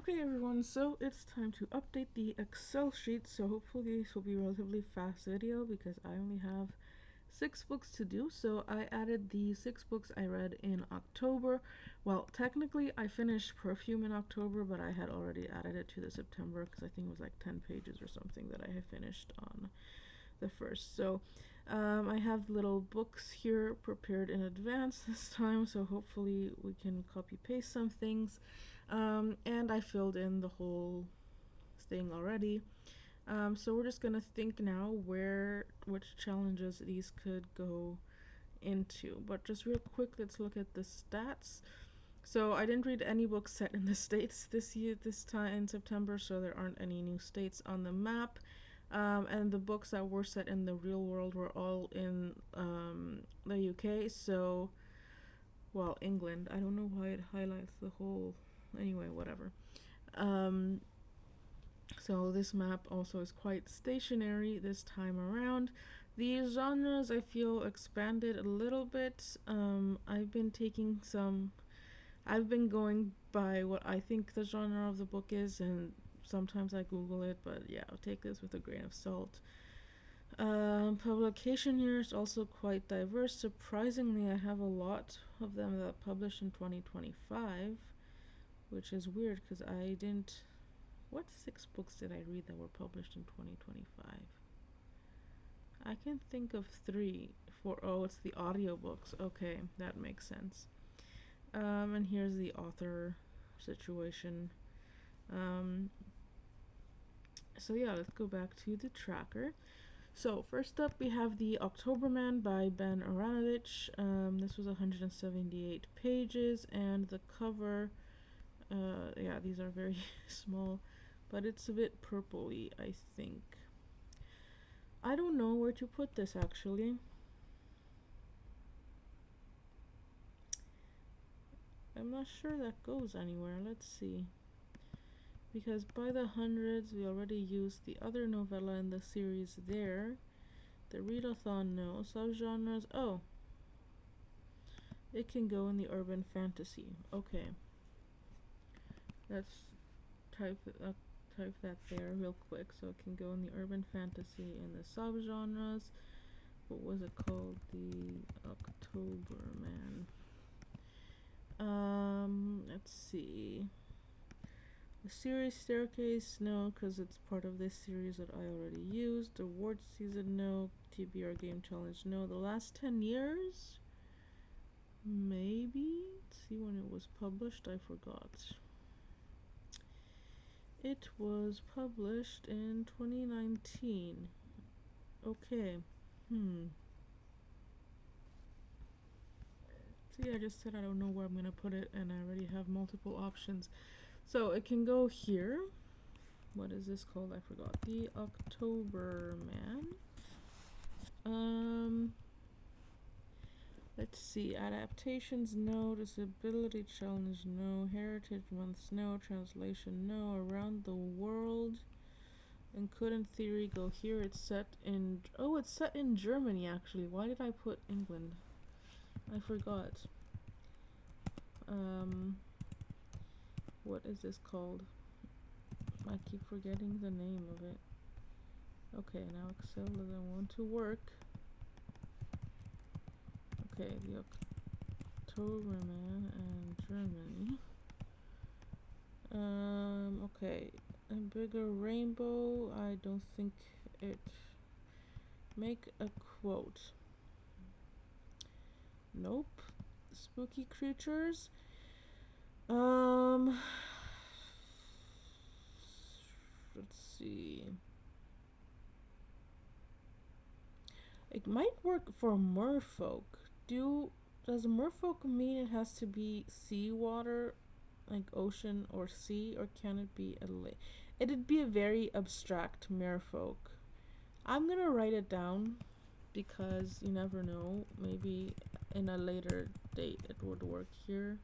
Okay everyone, so it's time to update the Excel sheet, so hopefully this will be a relatively fast video because I only have 6 books to do. So I added the 6 books I read in October. Well, technically I finished Perfume in October, but I had already added it to the September because I think it was like 10 pages or something that I had finished on the 1st. So I have little books here prepared in advance this time, so hopefully we can copy paste some things. And I filled in the whole thing already. So we're just gonna think now which challenges these could go into. But just real quick, let's look at the stats. So I didn't read any books set in the States this time in September, so there aren't any new states on the map. And the books that were set in the real world were all in the UK, so, well, England. I don't know why it highlights the whole, anyway, whatever. So this map also is quite stationary this time around. The genres I feel expanded a little bit. I've been going by what I think the genre of the book is, and sometimes I Google it, but yeah, I'll take this with a grain of salt. Publication years also quite diverse. Surprisingly, I have a lot of them that published in 2025, which is weird because I didn't. What 6 books did I read that were published in 2025? I can think of 3. It's the audiobooks. Okay, that makes sense. And here's the author situation. So yeah, let's go back to the tracker. So first up we have The Octoberman by Ben Aranovich. This was 178 pages, and the cover, yeah, these are very small, but it's a bit purpley, I think. I don't know where to put this actually. I'm not sure that goes anywhere. Let's see. Because by the hundreds, we already used the other novella in the series there. The readathon, no. Subgenres, oh. It can go in the urban fantasy. Okay. Let's type that there real quick. So it can go in the urban fantasy in the subgenres. What was it called? The Octoberman. Let's see. The series Staircase, no, because it's part of this series that I already used. The award season, no. TBR Game Challenge, no. The Last 10 Years? Maybe? Let's see when it was published, I forgot. It was published in 2019. Okay. See, I just said I don't know where I'm gonna put it, and I already have multiple options. So it can go here. What is this called? I forgot. The Octoberman. Let's see. Adaptations, no. Disability challenge, no. Heritage months, no. Translation, no. Around the world. And could in theory go here. It's set in Germany actually. Why did I put England? I forgot. What is this called? I keep forgetting the name of it. Okay, now Excel doesn't want to work. Okay, the Octoberman and Germany. Okay, a bigger rainbow. I don't think it. Make a quote. Nope. Spooky creatures. Let's see. It might work for merfolk. Does merfolk mean it has to be seawater, like ocean or sea, or can it be a lake? It'd be a very abstract merfolk. I'm gonna write it down because you never know. Maybe in a later date it would work here.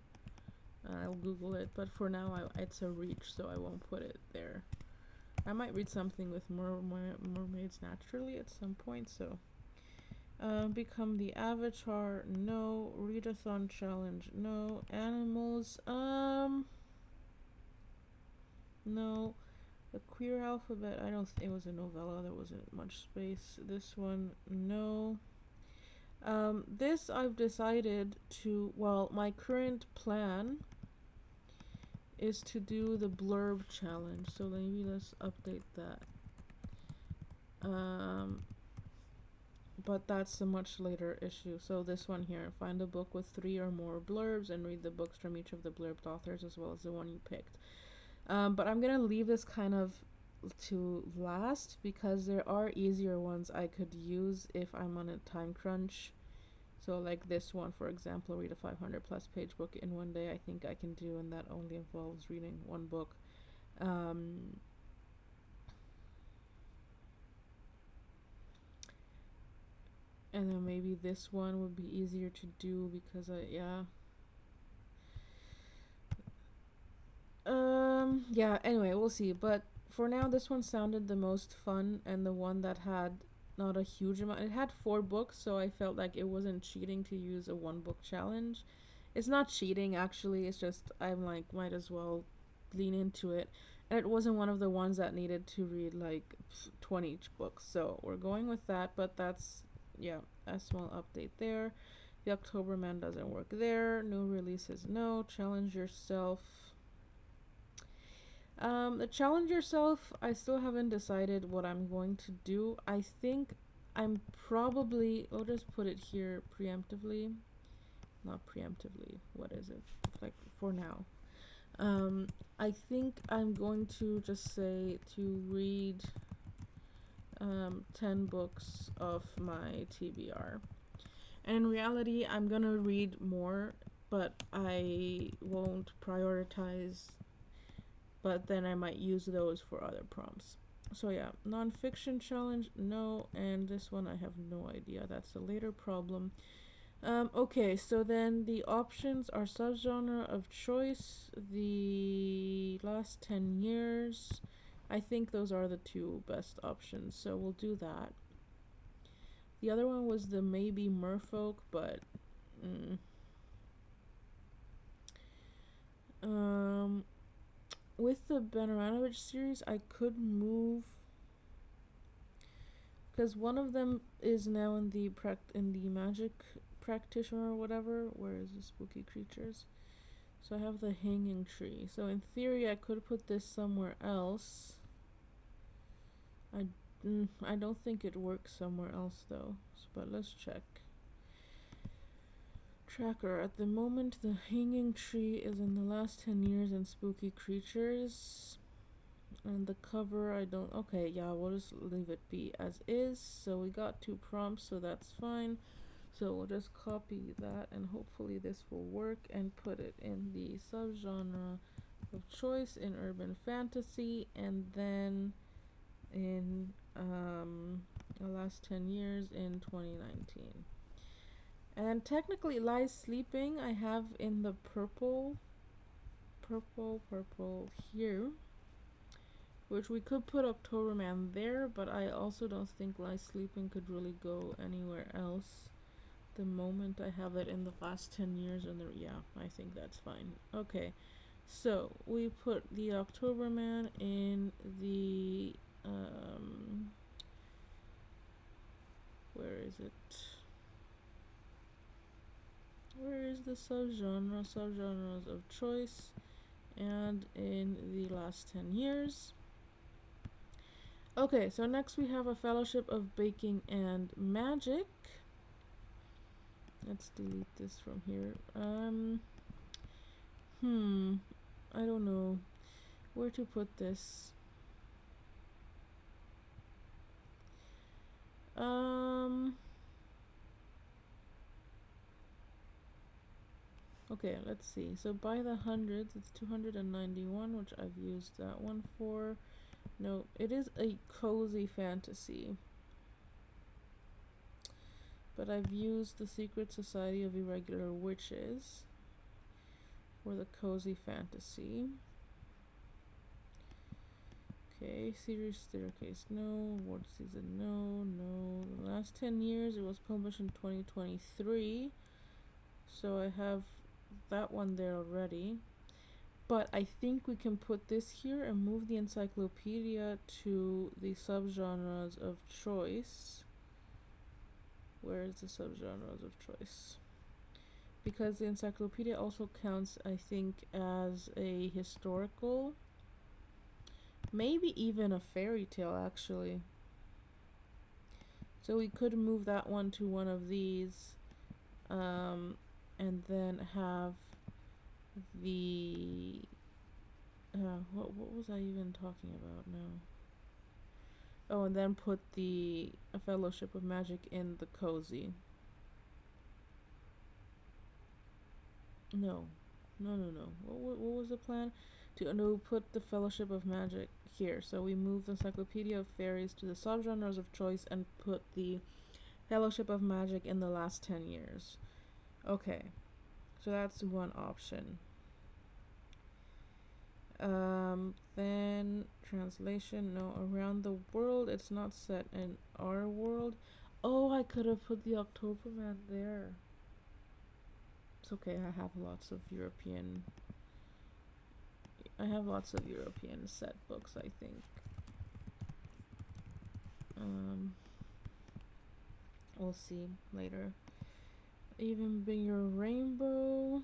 I'll Google it, but for now it's a reach, so I won't put it there. I might read something with mermaids naturally at some point, so. Become the avatar, no. Readathon challenge, no. Animals, No. The Queer Alphabet, I don't it was a novella, there wasn't much space. This one, no. This I've decided to, well, my current plan is to do the blurb challenge, so maybe let's update that. But that's a much later issue. So this one here, find a book with 3 or more blurbs and read the books from each of the blurbed authors as well as the one you picked. But I'm gonna leave this kind of to last because there are easier ones I could use if I'm on a time crunch. So like this one, for example, read a 500 plus page book in one day, I think I can do, and that only involves reading one book. And then maybe this one would be easier to do because yeah, anyway, we'll see. But for now, this one sounded the most fun and the one that had not a huge amount. It had 4 books, so I felt like it wasn't cheating to use a 1 book challenge. It's not cheating, actually. It's just I'm like, might as well lean into it. And it wasn't one of the ones that needed to read like 20 books. So we're going with that, but that's, yeah, a small update there. The October Man doesn't work there. New releases, no. Challenge yourself. The challenge yourself, I still haven't decided what I'm going to do. I think I'm probably, I'll just put it here preemptively. Not preemptively, what is it? Like for now. I think I'm going to just say to read 10 books of my TBR. And in reality, I'm gonna read more, but I won't prioritize, but then I might use those for other prompts. So yeah, nonfiction challenge, no, and this one I have no idea. That's a later problem. Okay, so then the options are subgenre of choice, the last 10 years. I think those are the 2 best options, so we'll do that. The other one was the maybe merfolk, but with the Bananovich series, I could move because one of them is now in the magic practitioner or whatever. Where is the spooky creatures? So I have the hanging tree. So in theory, I could put this somewhere else. I don't think it works somewhere else though. But let's check. Tracker. At the moment, the hanging tree is in the last 10 years in spooky creatures. And the cover, I don't. Okay, yeah, we'll just leave it be as is. So we got 2 prompts, so that's fine. So we'll just copy that and hopefully this will work and put it in the subgenre of choice in urban fantasy, and then in the last 10 years in 2019. And technically Lies Sleeping I have in the purple here, which we could put October Man there, but I also don't think Lies Sleeping could really go anywhere else. The moment I have it in the last 10 years, and yeah, I think that's fine. Okay, so we put the October Man in the where is it? Where is the subgenres of choice, and in the last 10 years. Okay, so next we have a Fellowship of Baking and Magic. Let's delete this from here. I don't know where to put this. Okay, let's see. So by the hundreds, it's 291, which I've used that one for. No, it is a cozy fantasy. But I've used the Secret Society of Irregular Witches for the cozy fantasy. Okay, Series Staircase, no. Award Season, no. The last 10 years, it was published in 2023. So I have that one there already. But I think we can put this here and move the encyclopedia to the subgenres of choice. Where is the subgenres of choice? Because the encyclopedia also counts, I think, as a historical, maybe even a fairy tale, actually. So we could move that one to one of these, and then have the what was I even talking about now? Oh, and then put the Fellowship of Magic in the cozy. No. What was the plan? To put the Fellowship of Magic here. So we move the Encyclopedia of Fairies to the subgenres of choice and put the Fellowship of Magic in the last 10 years. Okay. So that's one option. Then translation, no, around the world, it's not set in our world. Oh, I could have put the Octoberman there. It's okay, I have lots of European set books, I think. We'll see later. Even bigger rainbow.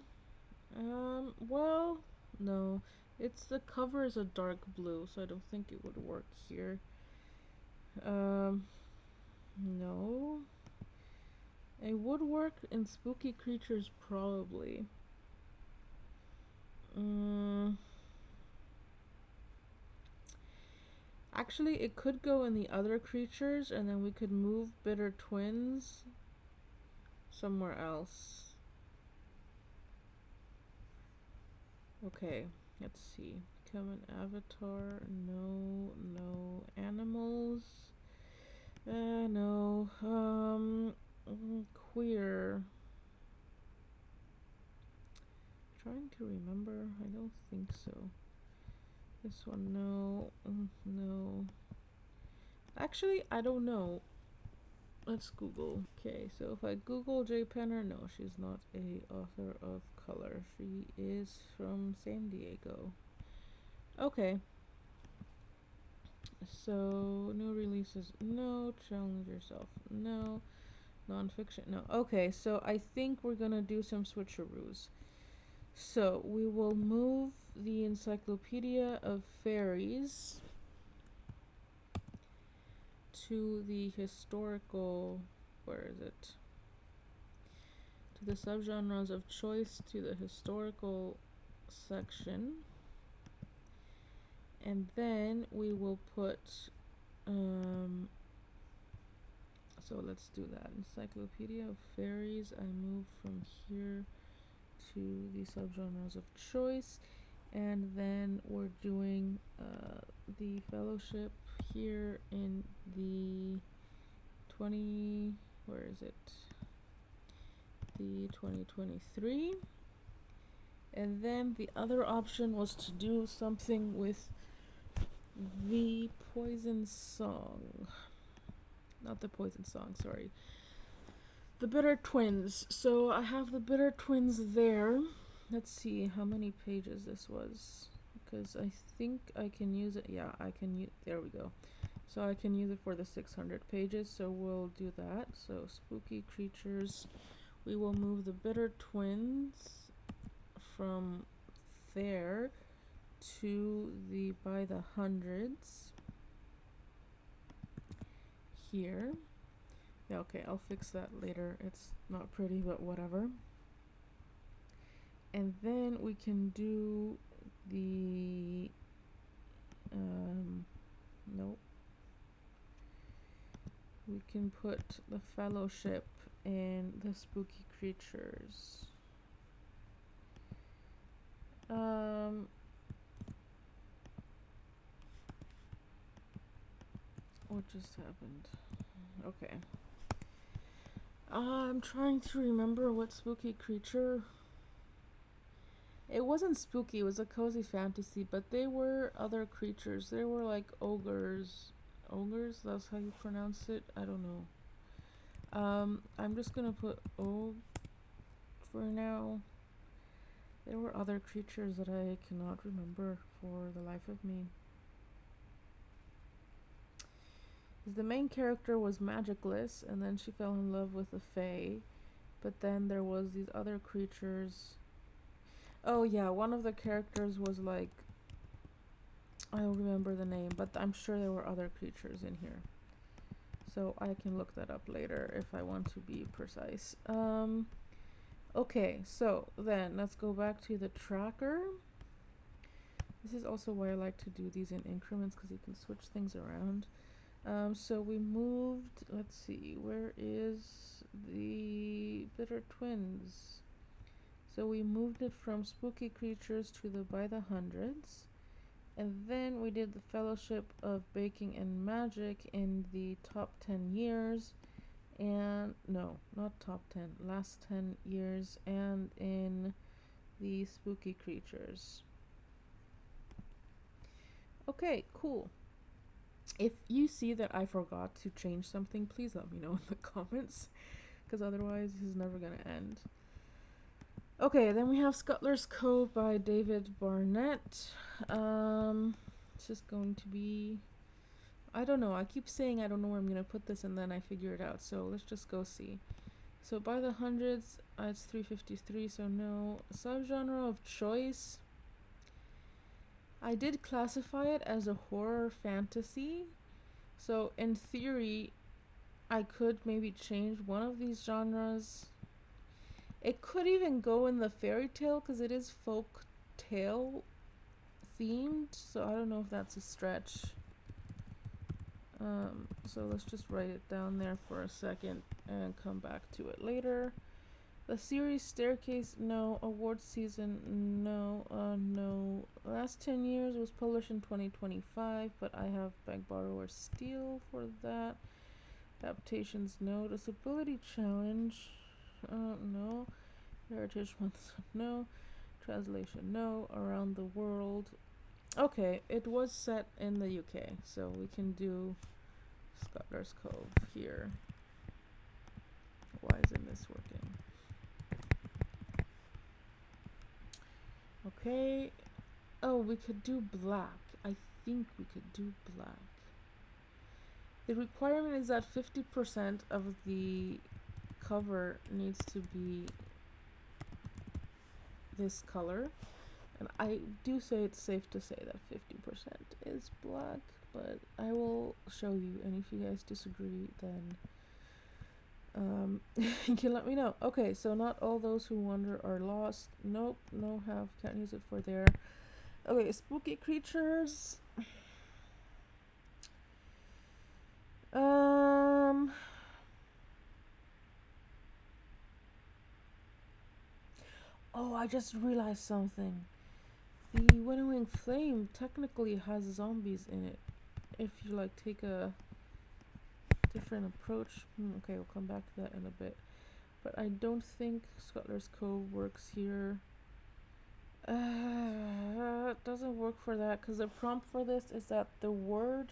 Well, no. The cover is a dark blue, so I don't think it would work here. No. It would work in Spooky Creatures, probably. Actually, it could go in the other creatures, and then we could move Bitter Twins somewhere else. Okay, let's see. Become an avatar. No. Animals. No. Queer. Trying to remember. I don't think so. This one, no. No. Actually, I don't know. Let's Google. Okay, so if I Google J. Penner, no, she's not a author of color. She is from San Diego. Okay. So, new releases, no. Challenge yourself, no. Nonfiction, no. Okay, so I think we're gonna do some switcheroos. So, we will move the Encyclopedia of Fairies to the historical, where is it? To the subgenres of choice, to the historical section. And then we will put, so let's do that. Encyclopedia of Fairies, I move from here to the subgenres of choice. And then we're doing the Fellowship here in the 2023. And then the other option was to do something with the Poison Song. Not the Poison Song, sorry. The Bitter Twins. So I have the Bitter Twins there. Let's see how many pages this was. Because I think I can use it. Yeah, I can use. There we go. So I can use it for the 600 pages. So we'll do that. So Spooky Creatures. We will move the Bitter Twins from there to the by the hundreds here. Yeah, okay, I'll fix that later. It's not pretty, but whatever. And then we can do the nope. We can put the Fellowship in the Spooky Creatures. What just happened? Okay. I'm trying to remember what spooky creature. It wasn't spooky, it was a cozy fantasy, but they were other creatures. They were like ogres. Ogres? That's how you pronounce it? I don't know. I'm just gonna put O for now. There were other creatures that I cannot remember for the life of me. The main character was magicless, and then she fell in love with a fae. But then there was these other creatures. Oh yeah, one of the characters was like, I don't remember the name, but I'm sure there were other creatures in here. So I can look that up later if I want to be precise. Okay, so then let's go back to the tracker. This is also why I like to do these in increments, because you can switch things around. So we moved, let's see, where is the Bitter Twins? So we moved it from Spooky Creatures to the By the Hundreds. And then we did the Fellowship of Baking and Magic in the top 10 years. And, no, not top 10, last 10 years. And in the Spooky Creatures. Okay, cool. If you see that I forgot to change something, please let me know in the comments, because otherwise this is never going to end. Okay, then we have Scuttler's Cove by David Barnett. It's just going to be, I don't know, I keep saying I don't know where I'm going to put this and then I figure it out, so let's just go see. So by the hundreds, it's 353, so no. Subgenre of choice, I did classify it as a horror fantasy, so in theory I could maybe change one of these genres. It could even go in the fairy tale because it is folk tale themed, so I don't know if that's a stretch. So let's just write it down there for a second and come back to it later. The series Staircase, no. Award season, no. No. Last 10 years was published in 2025, but I have Beg, Borrow, or Steal for that. Adaptations, no. Disability Challenge, no. Heritage Month, no. Translation, no. Around the World. Okay, it was set in the UK, so we can do Scuttler's Cove here. Why isn't this working? Okay. Oh, we could do black. I think we could do black. The requirement is that 50% of the cover needs to be this color. And I do say it's safe to say that 50% is black, but I will show you, and if you guys disagree, then you can let me know. Okay, so not all those who wander are lost. Nope, can't use it for there. Okay, spooky creatures. Oh, I just realized something. The Winnowing Flame technically has zombies in it. If you like take a different approach. Okay, we'll come back to that in a bit. But I don't think Scuttler's Cove works here. It doesn't work for that because the prompt for this is that the word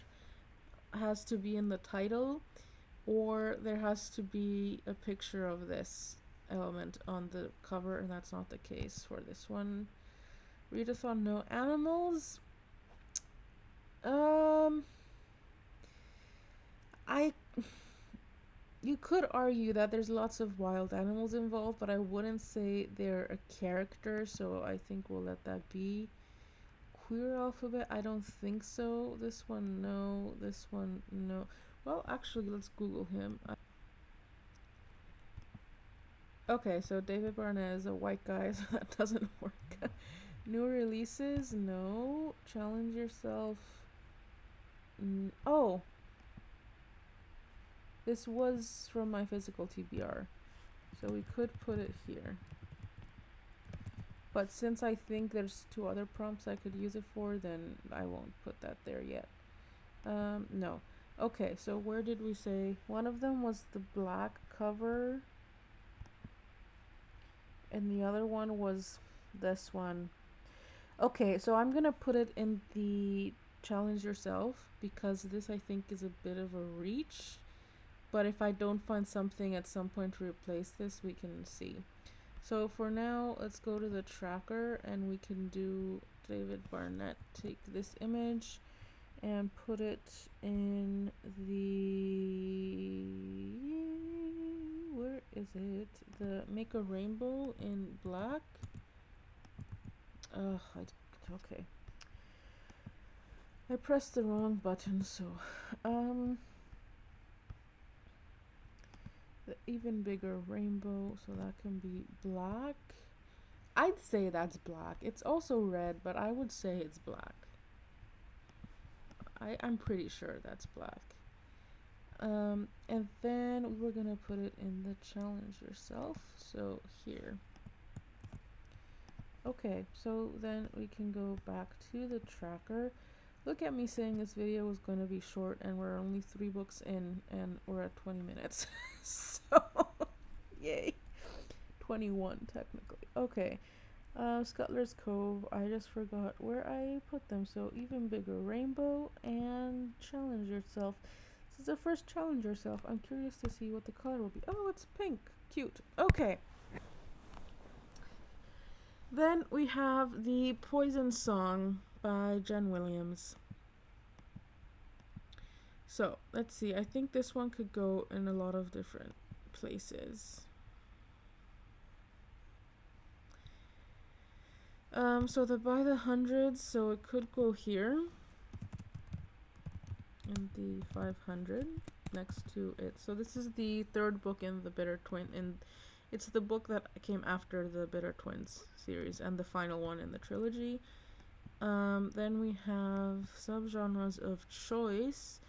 has to be in the title, or there has to be a picture of this element on the cover, and that's not the case for this one. Readathon, no. Animals, you could argue that there's lots of wild animals involved, but I wouldn't say they're a character, so I think we'll let that be. Queer alphabet, I don't think so. This one, no. This one, no. Well, actually, let's Google him. Okay, so David Barnett is a white guy, so that doesn't work. New releases, no. Challenge yourself. Oh, this was from my physical TBR, so we could put it here. But since I think there's 2 other prompts I could use it for, then I won't put that there yet. No. Okay, so where did we say? One of them was the black cover, and the other one was this one. Okay, so I'm gonna put it in the challenge yourself, because this I think is a bit of a reach. But if I don't find something at some point to replace this, we can see. So for now, let's go to the tracker and we can do David Barnett. Take this image and put it in the, where is it? The make a rainbow in black. Okay. I pressed the wrong button, so the even bigger rainbow, so that can be black. I'd say that's black. It's also red, but I would say it's black. I'm pretty sure that's black. And then we're gonna put it in the challenge yourself, so here. Okay, so then we can go back to the tracker. Look at me saying this video was going to be short and we're only 3 books in and we're at 20 minutes. So, yay. 21 technically. Okay. Scuttler's Cove. I just forgot where I put them. So, even bigger rainbow and challenge yourself. This is the first challenge yourself. I'm curious to see what the color will be. Oh, it's pink. Cute. Okay. Then we have the Poison Song by Jen Williams. So, let's see. I think this one could go in a lot of different places. So the by the hundreds, so it could go here. In the 500 next to it. So this is the 3rd book in the Bitter Twin, and it's the book that came after the Bitter Twins series and the final one in the trilogy. Then we have subgenres of choice.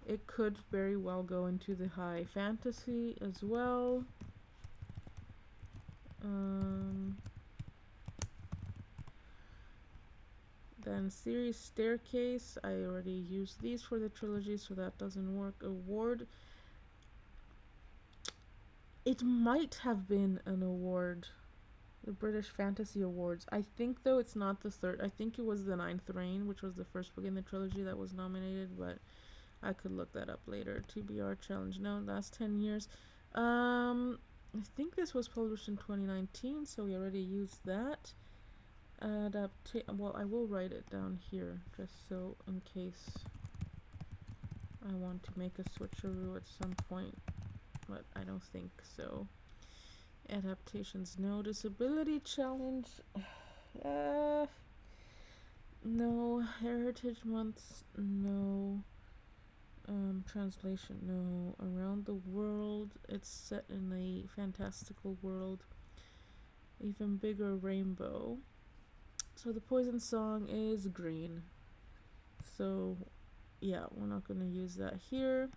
It could very well go into the high fantasy as well. Then series Staircase. I already used these for the trilogy, so that doesn't work. Award. It might have been an award. The British Fantasy Awards. I think, though, it's not the 3rd. I think it was the 9th Reign, which was the 1st book in the trilogy that was nominated, but I could look that up later. TBR Challenge. No, last 10 years. I think this was published in 2019, so we already used that. Well, I will write it down here, just so in case I want to make a switcheroo at some point, but I don't think so. Adaptations, no. Disability Challenge, no. Heritage Months, no. Translation, no. Around the World, it's set in a fantastical world. Even Bigger Rainbow. So the Poison Song is green. So, yeah, we're not going to use that here.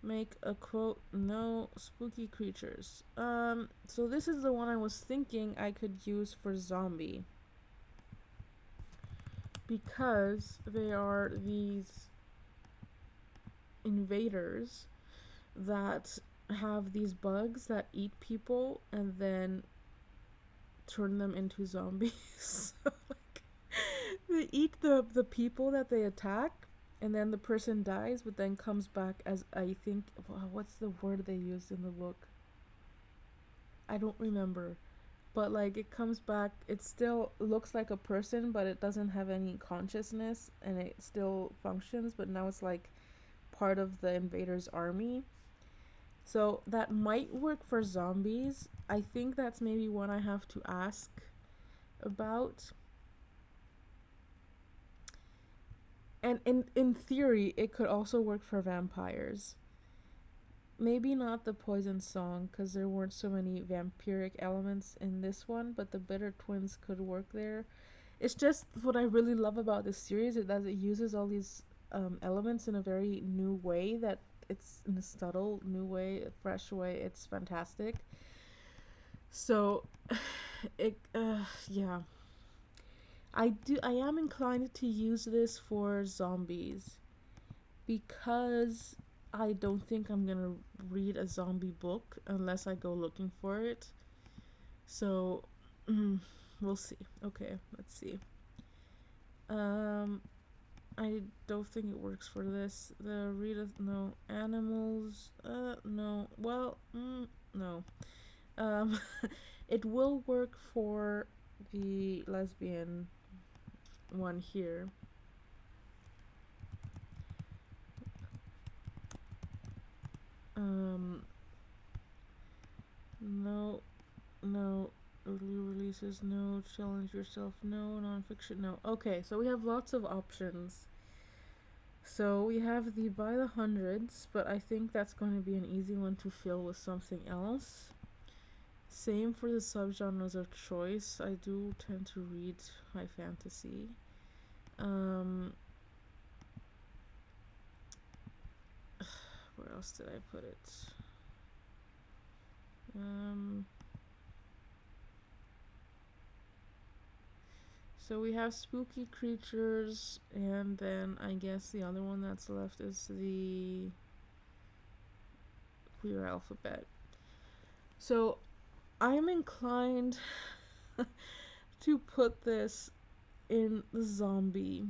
Make a quote, no. Spooky Creatures. So this is the one I was thinking I could use for zombie. Because they are these invaders that have these bugs that eat people and then turn them into zombies. So, like, they eat the people that they attack, and then the person dies, but then comes back as, I think, what's the word they used in the book? I don't remember. But, like, it comes back, it still looks like a person, but it doesn't have any consciousness, and it still functions, but now it's, like, part of the invaders' army. So that might work for zombies. I think that's maybe one I have to ask about. And in theory, it could also work for vampires. Maybe not the Poison Song, because there weren't so many vampiric elements in this one, but the Bitter Twins could work there. It's just what I really love about this series is that it uses all these elements in a very new way, that it's in a subtle new way, a fresh way. It's fantastic. So yeah, I am inclined to use this for zombies, because I don't think I'm gonna read a zombie book unless I go looking for it. So we'll see. Okay, let's see. I don't think it works for this. The Rita, no. Animals, no. Well, no. It will work for the lesbian one here. No, no. Early releases, no. Challenge yourself, no. Nonfiction, no. Okay, so we have lots of options. So we have the by the hundreds, but I think that's going to be an easy one to fill with something else. Same for the subgenres of choice. I do tend to read high fantasy. Where else did I put it? So we have spooky creatures, and then I guess the other one that's left is the queer alphabet. So I'm inclined to put this in the zombie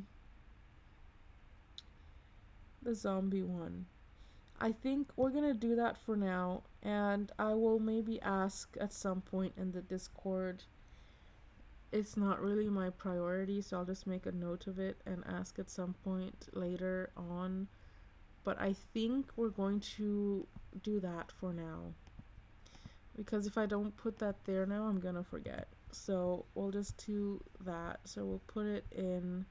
one. I think we're gonna do that for now, and I will maybe ask at some point in the Discord. It's not really my priority, so I'll just make a note of it and ask at some point later on. But I think we're going to do that for now, because if I don't put that there now, I'm gonna forget. So we'll just do that. So we'll put it in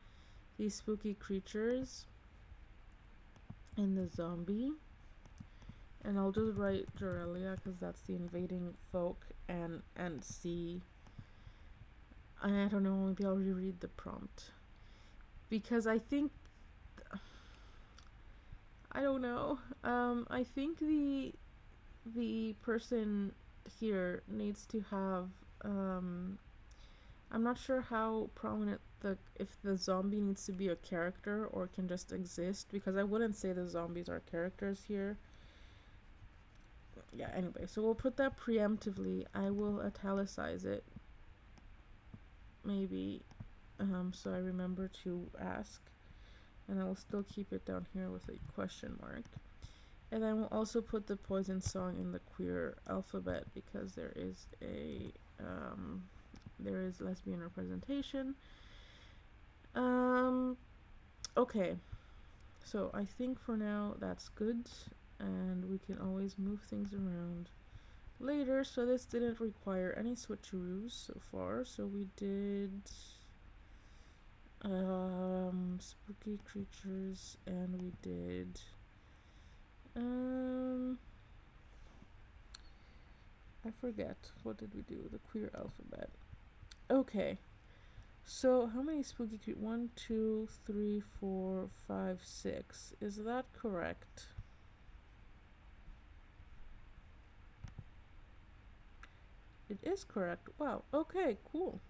these spooky creatures in the zombie, and I'll just write Jorelia because that's the invading folk, and C. I don't know, maybe I'll reread the prompt, because I think I don't know. I think the person here needs to have I'm not sure how prominent if the zombie needs to be a character or can just exist, because I wouldn't say the zombies are characters here. Yeah, anyway, so we'll put that preemptively. I will italicize it, maybe, so I remember to ask, and I'll still keep it down here with a question mark. And then we'll also put the poison song in the queer alphabet, because there is lesbian representation. Okay, so I think for now that's good, and we can always move things around later. So this didn't require any switcheroos so far. So we did spooky creatures, and we did I forget, what did we do? The queer alphabet. Okay, so how many spooky creatures? 1, 2, 3, 4, 5, 6. Is that correct? It is correct. Wow, okay, cool.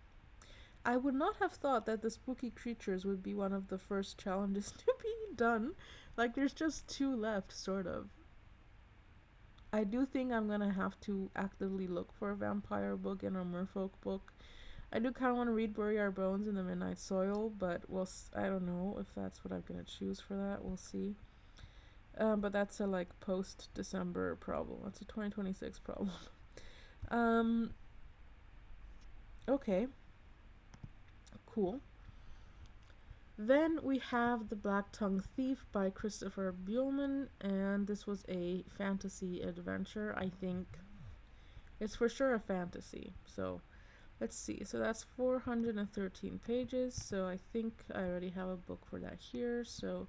I would not have thought that the spooky creatures would be one of the first challenges to be done. Like, there's just 2 left, sort of. I do think I'm gonna have to actively look for a vampire book and a merfolk book. I do kind of want to read Bury Our Bones in the Midnight Soil, but I don't know if that's what I'm gonna choose for that. We'll see. But that's a post-December problem. That's a 2026 problem. Okay. Cool. Then we have The Black Tongue Thief by Christopher Buehlman, and this was a fantasy adventure. I think it's for sure a fantasy. So let's see. So that's 413 pages. So I think I already have a book for that here. So,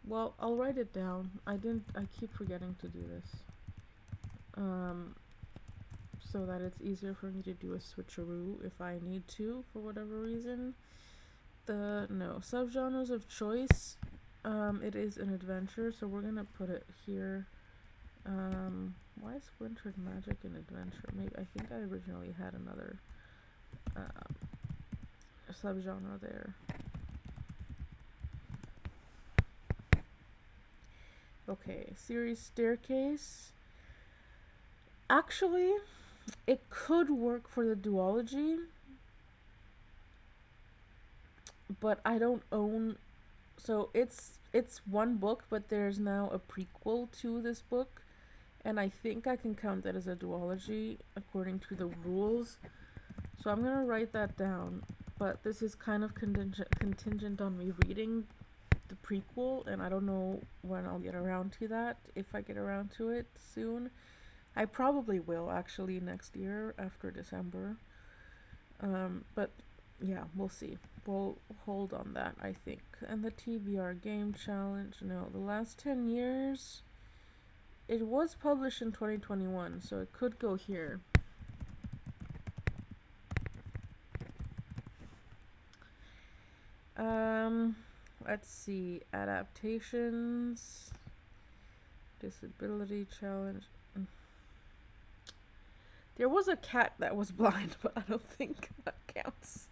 well, I'll write it down. I keep forgetting to do this. So that it's easier for me to do a switcheroo if I need to, for whatever reason. Subgenres of choice. It is an adventure, so we're gonna put it here. Why is Splintered Magic an adventure? Maybe I think I originally had another subgenre there. Okay, series Staircase. Actually, it could work for the duology, but I don't own. So it's one book, but there's now a prequel to this book, And I think I can count that as a duology according to the rules. So I'm gonna write that down. But this is kind of contingent on me reading the prequel, and I don't know when I'll get around to that, if I get around to it soon. I probably will, actually, next year after December. But yeah, we'll see. We'll hold on that, I think. And the TBR Game Challenge, no, the last 10 years, it was published in 2021, so it could go here. Let's see. Adaptations. Disability challenge. There was a cat that was blind, but I don't think that counts.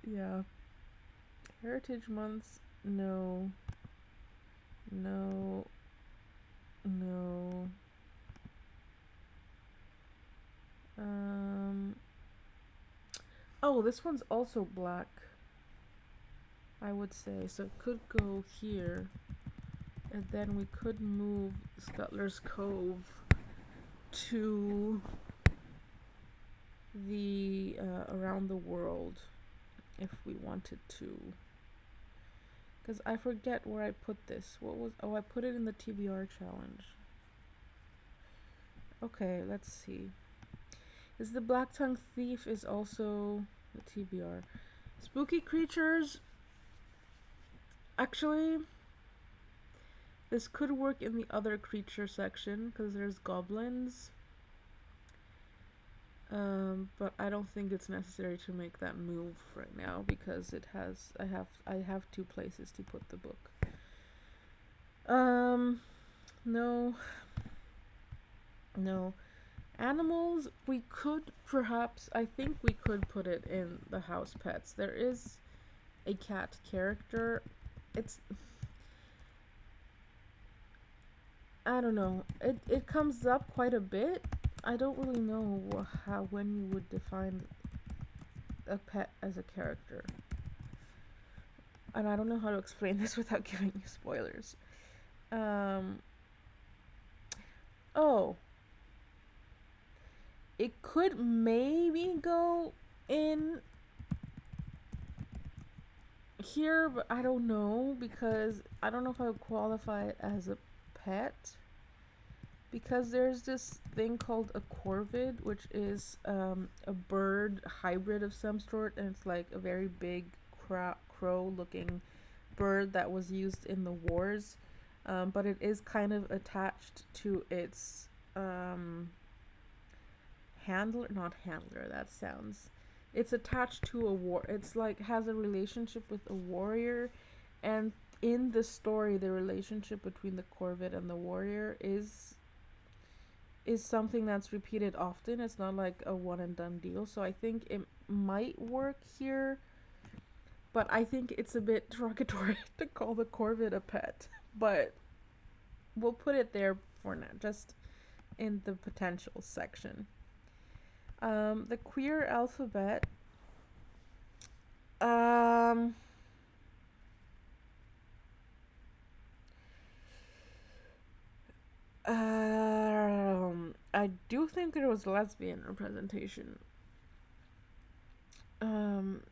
Yeah. Heritage months, no. No. No. Oh, this one's also black, I would say. So it could go here. And then we could move Scuttler's Cove to the around the world if we wanted to. Because I forget where I put this. What was... Oh, I put it in the TBR challenge. Okay, let's see. Is the Black Tongue Thief is also the TBR. Spooky creatures. Actually, this could work in the other creature section because there's goblins. But I don't think it's necessary to make that move right now because it has... I have 2 places to put the book. No. No. Animals, we could perhaps... I think we could put it in the house pets. There is a cat character. It's... I don't know. It comes up quite a bit. I don't really know when you would define a pet as a character. And I don't know how to explain this without giving you spoilers. Oh. It could maybe go in here, but I don't know, because I don't know if I would qualify it as a pet. Because there's this thing called a corvid, which is a bird hybrid of some sort, and it's like a very big crow-looking bird that was used in the wars, but it is kind of attached to its handler, that sounds... It's attached to a it's like has a relationship with a warrior, and in the story, the relationship between the corvid and the warrior is something that's repeated often. It's not like a one and done deal. So I think it might work here, but I think it's a bit derogatory to call the corvid a pet. But we'll put it there for now, just in the potential section. The queer alphabet. I do think there was lesbian representation. I'm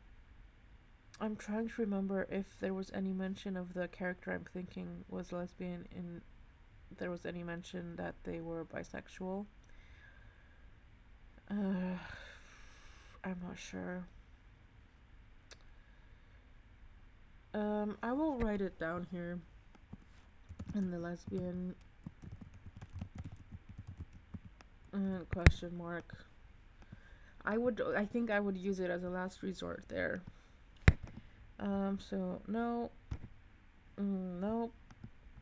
trying to remember if there was any mention of the character I'm thinking was lesbian, and there was any mention that they were bisexual. I'm not sure. I will write it down here in the lesbian question mark. I think I would use it as a last resort there. So no, nope,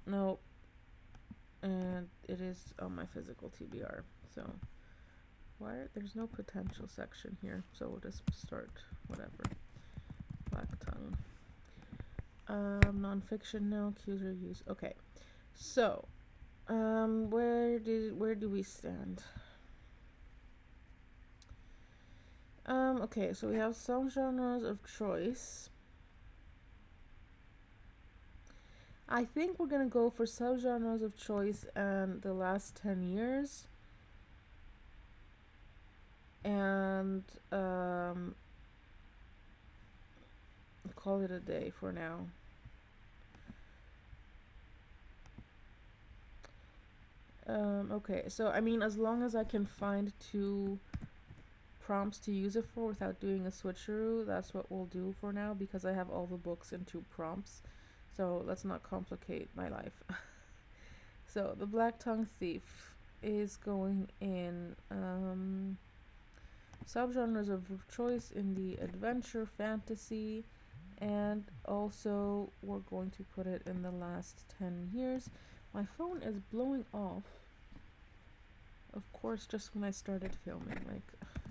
nope, and it is on my physical TBR. So there's no potential section here, so we'll just start whatever. Black Tongue. Nonfiction, no. Cues reviews. Okay, so where do we stand? Okay, so we have some genres of choice. I think we're gonna go for subgenres of choice and the last 10 years, and call it a day for now. Okay, so I mean, as long as I can find two prompts to use it for without doing a switcheroo, that's what we'll do for now, because I have all the books in two prompts. So let's not complicate my life. So the Black Tongue Thief is going in subgenres of choice in the adventure fantasy, and also we're going to put it in the last 10 years. My phone is blowing off, of course, just when I started filming. Like,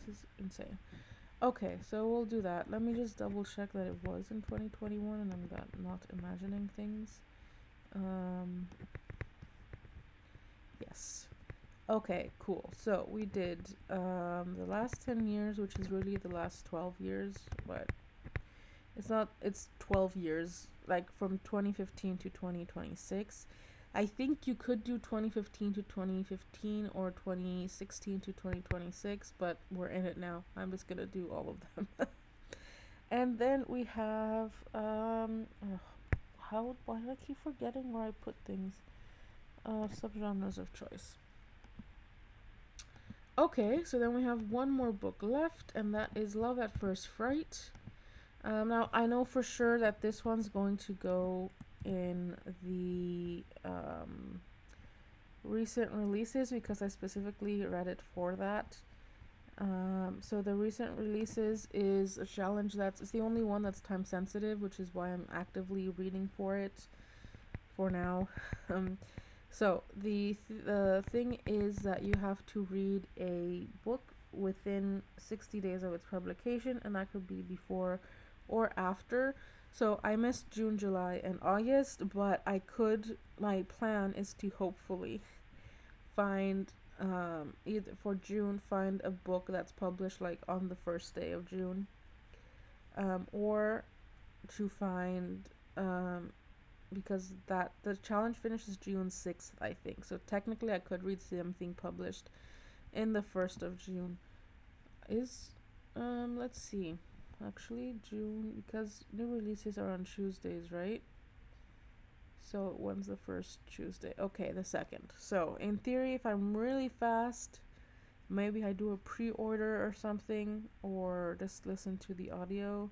this is insane. Okay, so we'll do that. Let me just double check that it was in 2021 and I'm not imagining things. Yes. Okay, cool. So we did the last 10 years, which is really the last 12 years, but it's 12 years, like from 2015 to 2026. I think you could do 2015 to 2015 or 2016 to 2026, but we're in it now. I'm just gonna do all of them. And then we have why do I keep forgetting where I put things? Subgenres of choice. Okay, so then we have one more book left, and that is Love at First Fright. Now, I know for sure that this one's going to go in the recent releases because I specifically read it for that. So the recent releases is a challenge it's the only one that's time sensitive, which is why I'm actively reading for it for now. So the thing is that you have to read a book within 60 days of its publication, and that could be before or after. So I missed June, July, and August, but my plan is to hopefully find either for June, find a book that's published like on the first day of June, or to find because the challenge finishes June 6th, I think. So technically I could read something published in the 1st of June. Let's see. Actually, June, because new releases are on Tuesdays, right? So when's the first Tuesday? Okay, the 2nd. So in theory, if I'm really fast, maybe I do a pre-order or something, or just listen to the audio.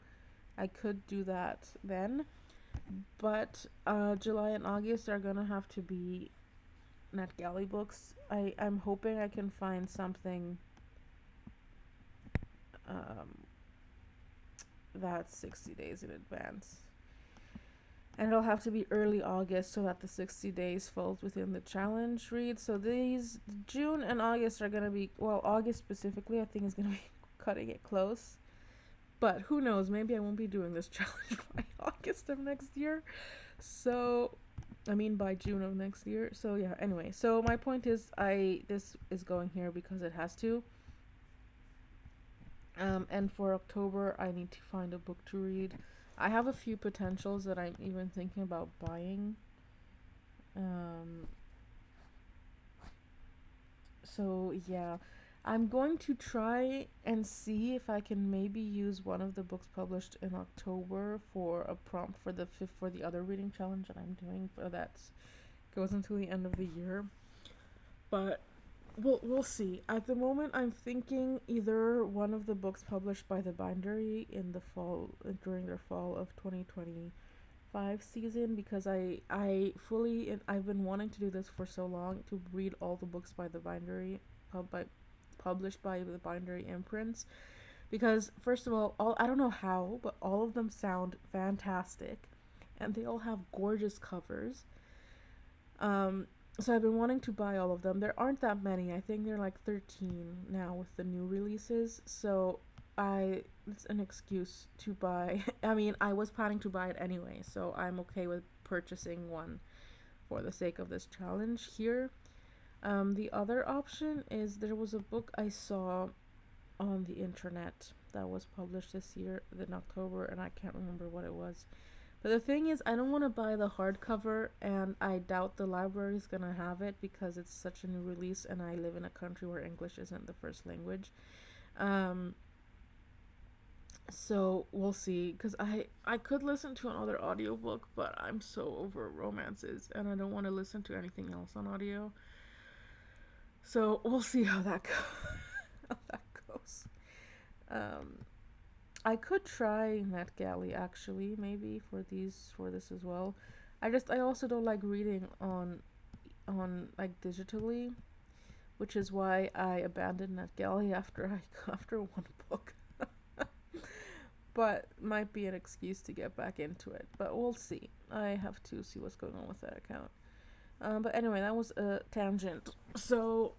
I could do that then. But July and August are gonna have to be NetGalley books. I'm hoping I can find something that's 60 days in advance. And it'll have to be early August so that the 60 days falls within the challenge read. So these June and August are going to be, well, August specifically I think is going to be cutting it close. But who knows, maybe I won't be doing this challenge by August of next year. So, I mean by June of next year. So yeah, anyway. So my point is this is going here because it has to. And for October, I need to find a book to read. I have a few potentials that I'm even thinking about buying. So yeah, I'm going to try and see if I can maybe use one of the books published in October for a prompt for the other reading challenge that I'm doing for that goes until the end of the year. But we'll see. At the moment, I'm thinking either one of the books published by the Bindery in the fall, during their fall of 2025 season, because I've been wanting to do this for so long, to read all the books by the Bindery, published by the Bindery imprints, because first of all, I don't know how, but all of them sound fantastic, and they all have gorgeous covers. So I've been wanting to buy all of them. There aren't that many. I think there are like 13 now with the new releases. So it's an excuse to buy. I mean, I was planning to buy it anyway, so I'm okay with purchasing one for the sake of this challenge here. The other option is there was a book I saw on the internet that was published this year in October, and I can't remember what it was. But the thing is, I don't want to buy the hardcover, and I doubt the library is going to have it because it's such a new release, and I live in a country where English isn't the first language. Um, so we'll see, because I could listen to another audiobook, but I'm so over romances, and I don't want to listen to anything else on audio. So we'll see how that how that goes. Um, I could try NetGalley actually, maybe for this as well. I also don't like reading on like digitally, which is why I abandoned NetGalley after one book. But might be an excuse to get back into it. But we'll see. I have to see what's going on with that account. But anyway, that was a tangent. So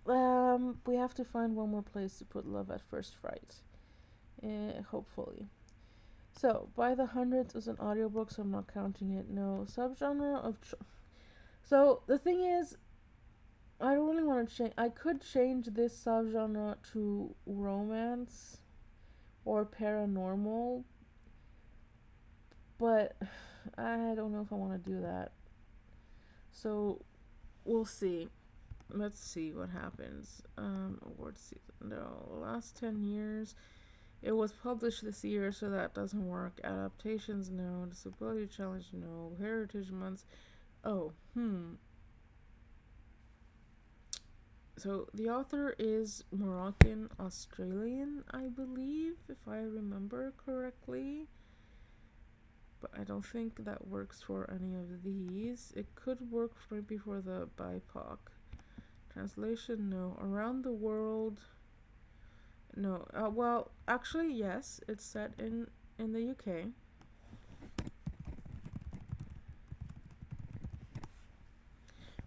we have to find one more place to put Love at First Fright. Hopefully. So, By the Hundreds is an audiobook, so I'm not counting it. No. Subgenre of... So, the thing is, I don't really want to change... I could change this subgenre to romance or paranormal, but I don't know if I want to do that. So, we'll see. Let's see what happens. Award season. No. Last 10 years... It was published this year, so that doesn't work. Adaptations, no. Disability Challenge, no. Heritage Months, oh, So the author is Moroccan Australian, I believe, if I remember correctly. But I don't think that works for any of these. It could work maybe for the BIPOC. Translation, no. Around the World... No, well, actually, yes, it's set in the UK.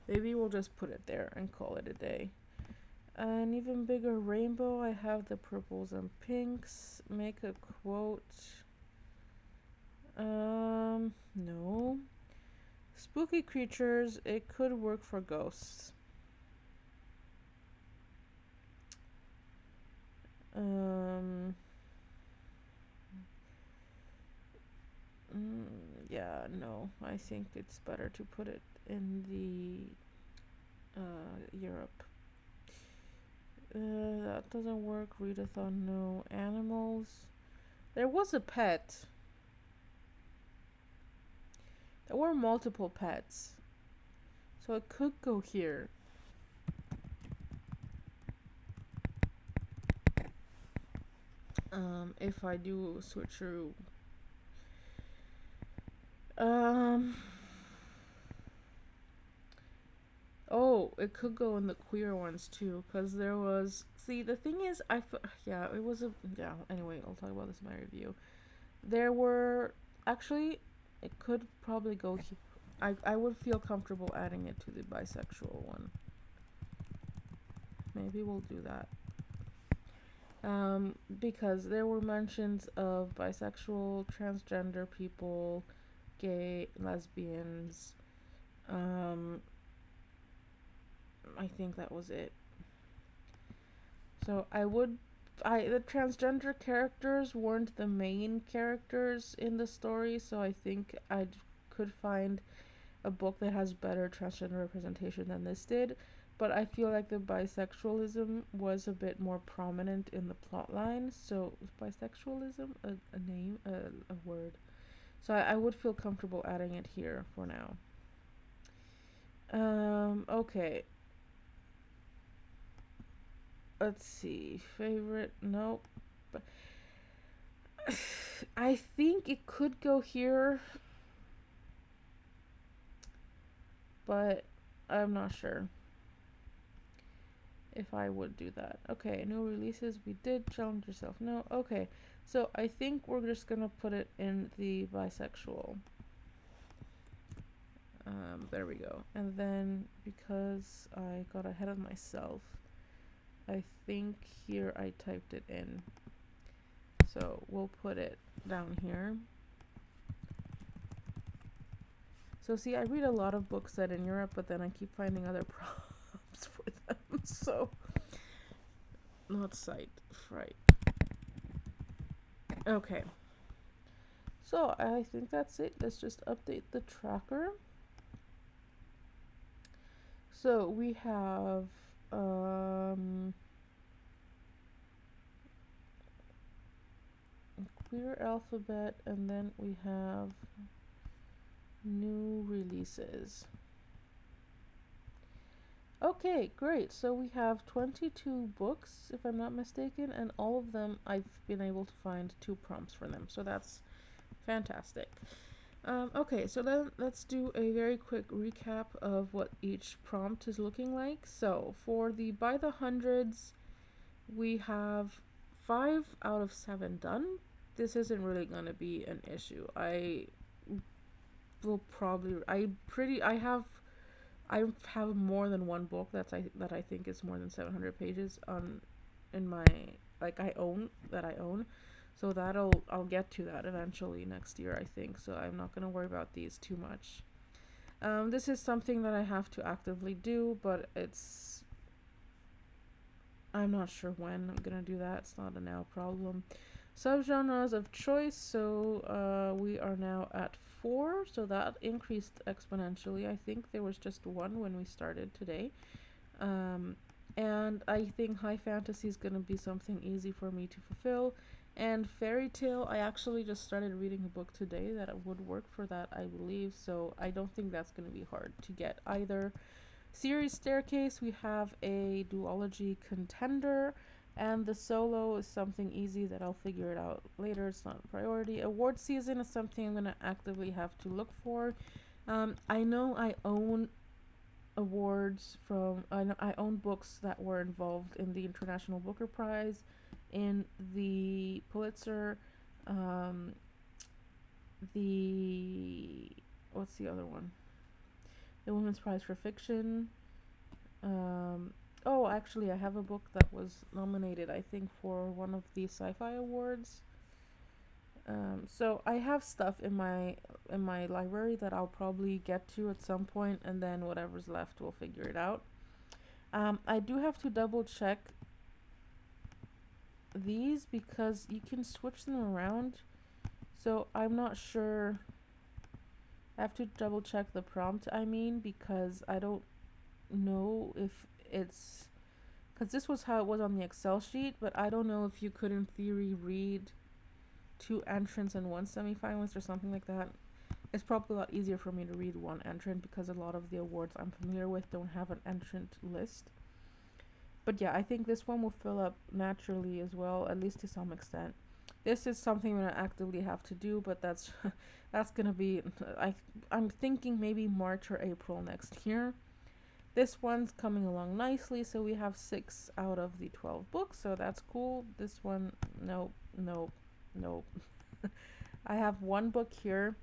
Maybe we'll just put it there and call it a day. An Even Bigger Rainbow, I have the purples and pinks. Make a quote. No. Spooky creatures, it could work for ghosts. Yeah, no. I think it's better to put it in the Europe. That doesn't work. Readathon, no. Animals. There was a pet. There were multiple pets. So it could go here. If I do a switcheroo. Oh, it could go in the queer ones too, because there was... See, the thing is, anyway, I'll talk about this in my review. There were... Actually, it could probably go here. I would feel comfortable adding it to the bisexual one. Maybe we'll do that. Because there were mentions of bisexual, transgender people, gay, lesbians. I think that was it. So the transgender characters weren't the main characters in the story, so I think I could find a book that has better transgender representation than this did. But I feel like the bisexualism was a bit more prominent in the plotline. So, is bisexualism a word? So I would feel comfortable adding it here for now. Okay. Let's see. Favorite? Nope. I think it could go here, but I'm not sure if I would do that. Okay, new releases. We did. Challenge Yourself. No. Okay. So I think we're just gonna put it in the bisexual. There we go. And then, because I got ahead of myself, I think here I typed it in. So we'll put it down here. So see, I read a lot of books set in Europe, but then I keep finding other prompts for them. So, not sight, fright. Okay. So I think that's it. Let's just update the tracker. So we have queer alphabet, and then we have new releases. Okay, great. So we have 22 books, if I'm not mistaken, and all of them I've been able to find 2 prompts for them. So that's fantastic. Okay, so then let's do a very quick recap of what each prompt is looking like. So for the by the hundreds, we have 5 out of 7 done. This isn't really going to be an issue. I have more than one book that I think is more than 700 pages in my I own. So I'll get to that eventually next year, I think. So I'm not going to worry about these too much. This is something that I have to actively do, but I'm not sure when I'm going to do that. It's not a now problem. Subgenres of choice, so we are now at 4, so that increased exponentially. I think there was just 1 when we started today. And I think high fantasy is going to be something easy for me to fulfill. And fairy tale, I actually just started reading a book today that would work for that, I believe, so I don't think that's going to be hard to get either. Series staircase, we have a duology contender, and the solo is something easy that I'll figure it out later. It's not a priority. Award season is something I'm going to actively have to look for. I know I own awards from I own books that were involved in the International Booker Prize, in the Pulitzer, the what's the other one? The Women's Prize for Fiction. Oh, actually, I have a book that was nominated, I think, for one of the sci-fi awards. So I have stuff in my library that I'll probably get to at some point, and then whatever's left, we'll figure it out. I do have to double check these because you can switch them around. So I'm not sure. I have to double check the prompt, because I don't know if it's... Because this was how it was on the Excel sheet, but I don't know if you could, in theory, read 2 entrants and 1 semifinalist or something like that. It's probably a lot easier for me to read 1 entrant because a lot of the awards I'm familiar with don't have an entrant list. But yeah, I think this one will fill up naturally as well, at least to some extent. This is something I'm gonna actively have to do, but that's gonna be I'm thinking maybe March or April next year. This one's coming along nicely, so we have 6 out of the 12 books, so that's cool. This one, no. I have 1 book here.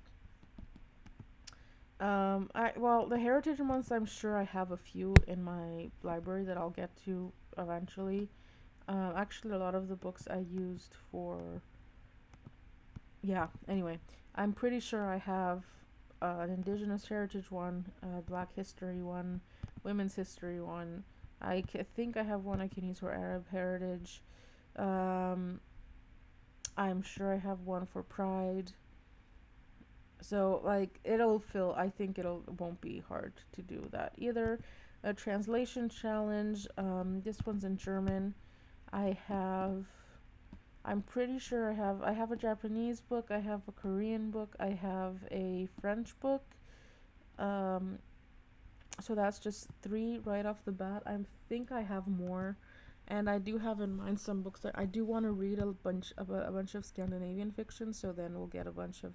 The Heritage Months, I'm sure I have a few in my library that I'll get to eventually. Actually, a lot of the books I used for... Yeah, anyway. I'm pretty sure I have an Indigenous Heritage one, a Black History one, Women's History one. I think I have one I can use for Arab Heritage. I'm sure I have one for Pride. So, it'll fill... I think it won't be hard to do that either. A translation challenge. This one's in German. I'm pretty sure I have a Japanese book, I have a Korean book, I have a French book. So that's just 3 right off the bat. I think I have more, and I do have in mind some books that I do want to read a bunch of Scandinavian fiction, so then we'll get a bunch of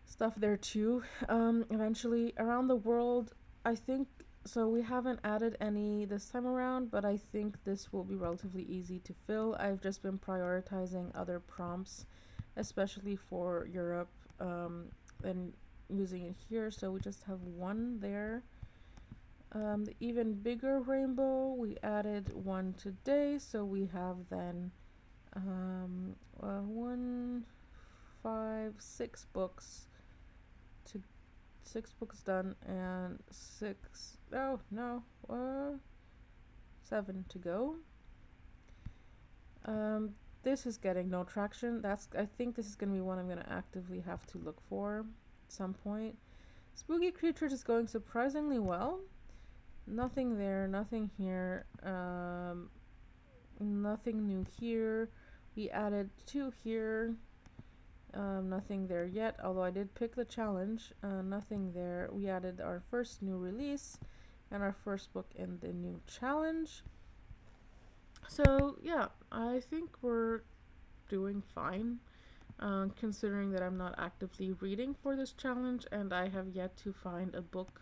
stuff there too. Eventually. Around the world, I think... So we haven't added any this time around, but I think this will be relatively easy to fill. I've just been prioritizing other prompts, especially for Europe, and using it here. So we just have 1 there. The even bigger rainbow, we added 1 today, so we have then 1, 5, 6 books. 6 books done, and 7 to go. this is getting no traction. I think this is gonna be one I'm gonna actively have to look for at some point. Spooky Creatures is going surprisingly well. Nothing there, nothing here, nothing new here. We added 2 here, nothing there yet, although I did pick the challenge. Nothing there. We added our first new release and our first book in the new challenge. So yeah, I think we're doing fine, considering that I'm not actively reading for this challenge and I have yet to find a book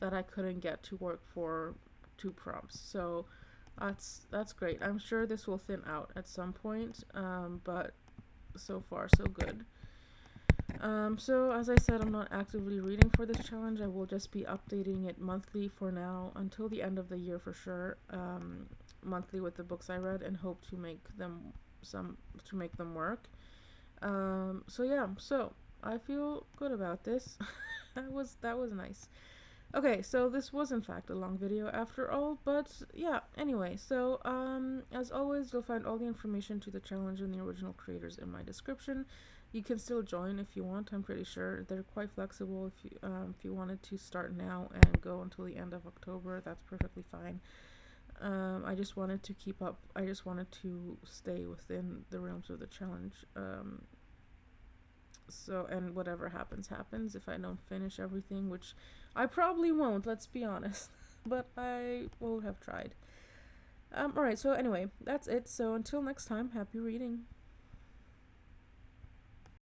that I couldn't get to work for 2 prompts. So that's great. I'm sure this will thin out at some point, but so far so good. So as I said, I'm not actively reading for this challenge. I will just be updating it monthly for now until the end of the year for sure. Monthly with the books I read, and hope to make them work. So yeah, so I feel good about this. that was nice. Okay, so this was in fact a long video after all, but yeah, anyway, so as always, you'll find all the information to the challenge and the original creators in my description. You can still join if you want. I'm pretty sure they're quite flexible. If you wanted to start now and go until the end of October, that's perfectly fine. I just wanted to keep up. I just wanted to stay within the realms of the challenge. So, and whatever happens, happens. If I don't finish everything, which I probably won't, let's be honest. But I will have tried. Alright, so anyway, that's it. So until next time, happy reading.